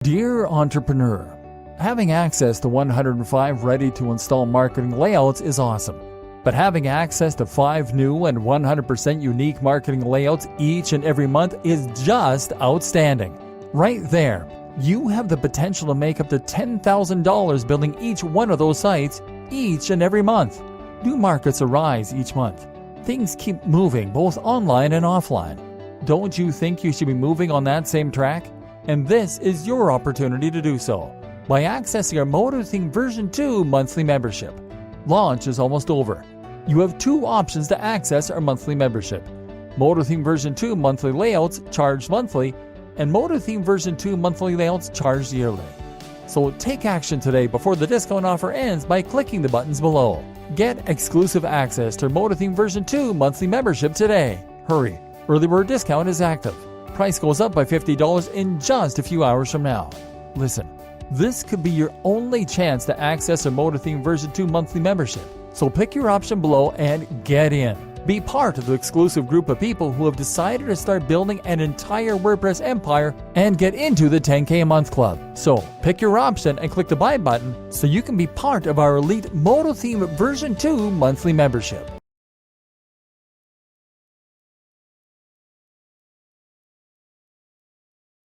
Dear entrepreneur, having access to 105 ready-to-install marketing layouts is awesome. But having access to 5 new and 100% unique marketing layouts each and every month is just outstanding. Right there, you have the potential to make up to $10,000 building each one of those sites each and every month. New markets arise each month. Things keep moving both online and offline. Don't you think you should be moving on that same track? And this is your opportunity to do so by accessing our Moto version 2 monthly membership. Launch is almost over. You have 2 options to access our monthly membership: Moto version 2 monthly layouts charged monthly, and Moto version 2 monthly layouts charged yearly. So take action today before the discount offer ends by clicking the buttons below. Get exclusive access to Moto version 2 monthly membership today. Hurry, early bird discount is active. Price goes up by $50 in just a few hours from now. Listen, this could be your only chance to access a Moto version 2 monthly membership. So pick your option below and get in. Be part of the exclusive group of people who have decided to start building an entire WordPress empire and get into the 10K a month club. So pick your option and click the buy button so you can be part of our elite Moto version 2 monthly membership.